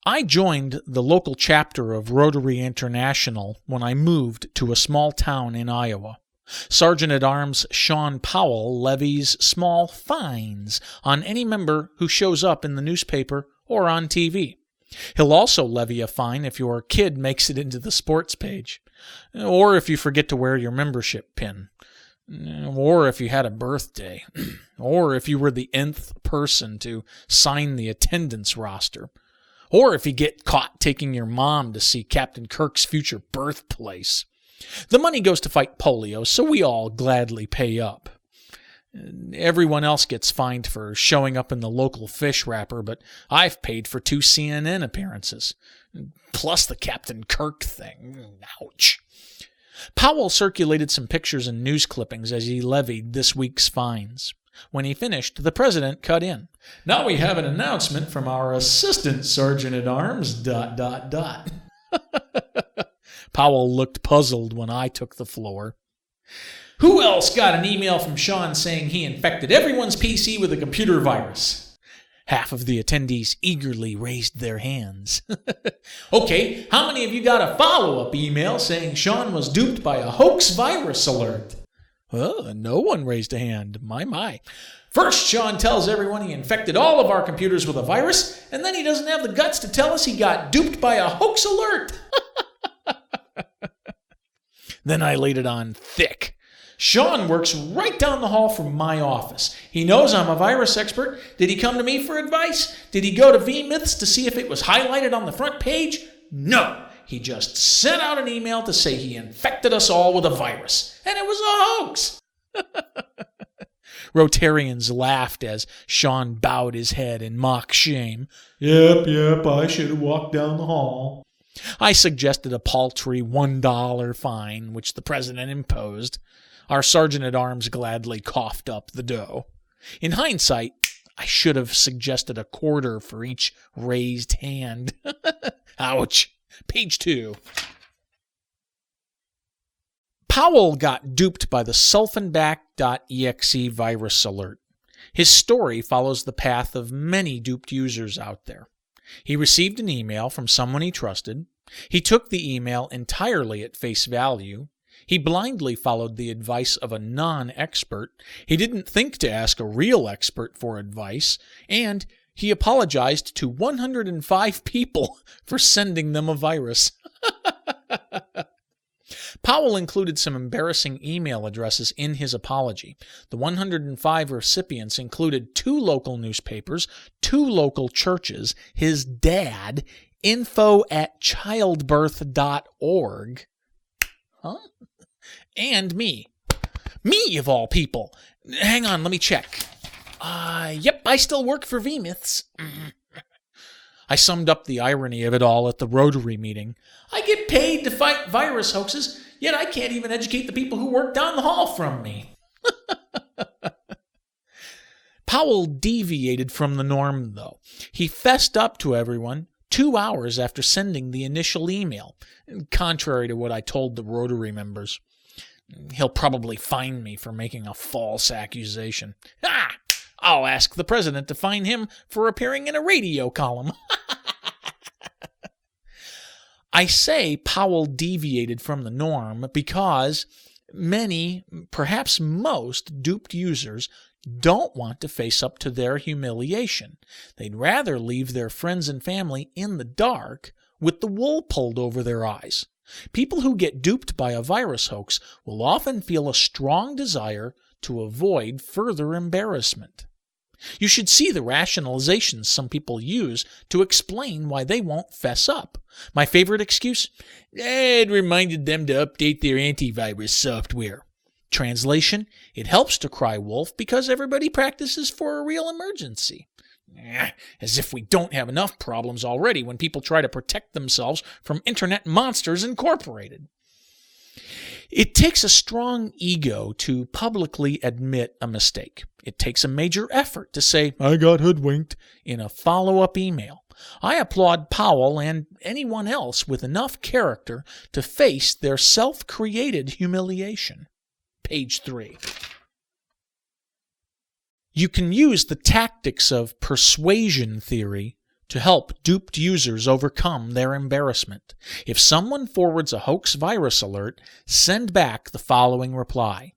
I joined the local chapter of Rotary International when I moved to a small town in Iowa. Sergeant-at-Arms Sean Powell levies small fines on any member who shows up in the newspaper or on TV. He'll also levy a fine if your kid makes it into the sports page, or if you forget to wear your membership pin, or if you had a birthday, or if you were the nth person to sign the attendance roster, or if you get caught taking your mom to see Captain Kirk's future birthplace. The money goes to fight polio, so we all gladly pay up. Everyone else gets fined for showing up in the local fish wrapper, but I've paid for 2 CNN appearances, plus the Captain Kirk thing. Ouch. Powell circulated some pictures and news clippings as he levied this week's fines. When he finished, the president cut in. "Now we have an announcement from our assistant sergeant-at-arms, ... Powell looked puzzled when I took the floor. "Who else got an email from Sean saying he infected everyone's PC with a computer virus?" Half of the attendees eagerly raised their hands. "Okay, how many of you got a follow-up email saying Sean was duped by a hoax virus alert?" No one raised a hand. My. "First, Sean tells everyone he infected all of our computers with a virus, and then he doesn't have the guts to tell us he got duped by a hoax alert." Then I laid it on thick. "Sean works right down the hall from my office. He knows I'm a virus expert. Did he come to me for advice? Did he go to vMyths to see if it was highlighted on the front page? No. He just sent out an email to say he infected us all with a virus. And it was a hoax." Rotarians laughed as Sean bowed his head in mock shame. Yep, I should have walked down the hall." I suggested a paltry $1 fine, which the president imposed. Our sergeant-at-arms gladly coughed up the dough. In hindsight, I should have suggested a quarter for each raised hand. Ouch. Page 2. Powell got duped by the Sulfenbach.exe virus alert. His story follows the path of many duped users out there. He received an email from someone he trusted. He took the email entirely at face value. He blindly followed the advice of a non-expert. He didn't think to ask a real expert for advice. And he apologized to 105 people for sending them a virus. Powell included some embarrassing email addresses in his apology. The 105 recipients included 2 local newspapers, 2 local churches, his dad, info@childbirth.org, and me. Me, of all people. Hang on, let me check. Yep, I still work for vMyths. I summed up the irony of it all at the Rotary meeting. I get paid to fight virus hoaxes, yet I can't even educate the people who work down the hall from me. Powell deviated from the norm, though. He fessed up to everyone 2 hours after sending the initial email, contrary to what I told the Rotary members. He'll probably fine me for making a false accusation. I'll ask the president to fine him for appearing in a radio column. I say Powell deviated from the norm because many, perhaps most, duped users don't want to face up to their humiliation. They'd rather leave their friends and family in the dark with the wool pulled over their eyes. People who get duped by a virus hoax will often feel a strong desire to avoid further embarrassment. You should see the rationalizations some people use to explain why they won't fess up. My favorite excuse? It reminded them to update their antivirus software. Translation? It helps to cry wolf because everybody practices for a real emergency. As if we don't have enough problems already when people try to protect themselves from Internet Monsters Incorporated. It takes a strong ego to publicly admit a mistake. It takes a major effort to say, I got hoodwinked, in a follow-up email. I applaud Powell and anyone else with enough character to face their self-created humiliation. Page 3. You can use the tactics of persuasion theory to help duped users overcome their embarrassment. If someone forwards a hoax virus alert, send back the following reply.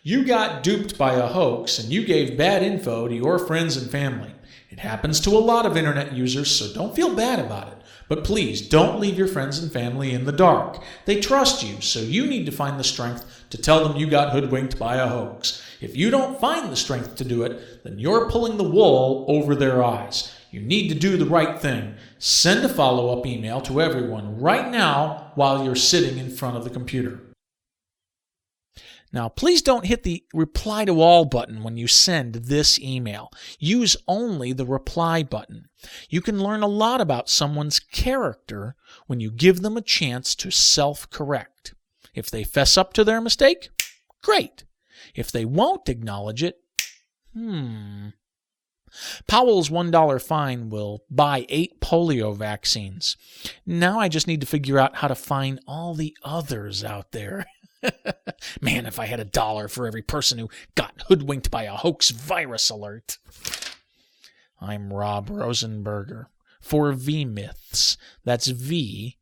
You got duped by a hoax and you gave bad info to your friends and family. It happens to a lot of internet users, so don't feel bad about it. But please don't leave your friends and family in the dark. They trust you, so you need to find the strength to tell them you got hoodwinked by a hoax. If you don't find the strength to do it, then you're pulling the wool over their eyes. You need to do the right thing. Send a follow-up email to everyone right now while you're sitting in front of the computer. Now, please don't hit the reply to all button when you send this email. Use only the reply button. You can learn a lot about someone's character when you give them a chance to self-correct. If they fess up to their mistake, great. If they won't acknowledge it, Powell's $1 fine will buy 8 polio vaccines. Now I just need to figure out how to find all the others out there. Man, if I had $1 for every person who got hoodwinked by a hoax virus alert. I'm Rob Rosenberger for vMyths. That's VMYTHS.com.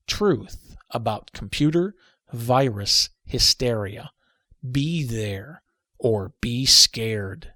Truth about computer virus hysteria. Be there or be scared.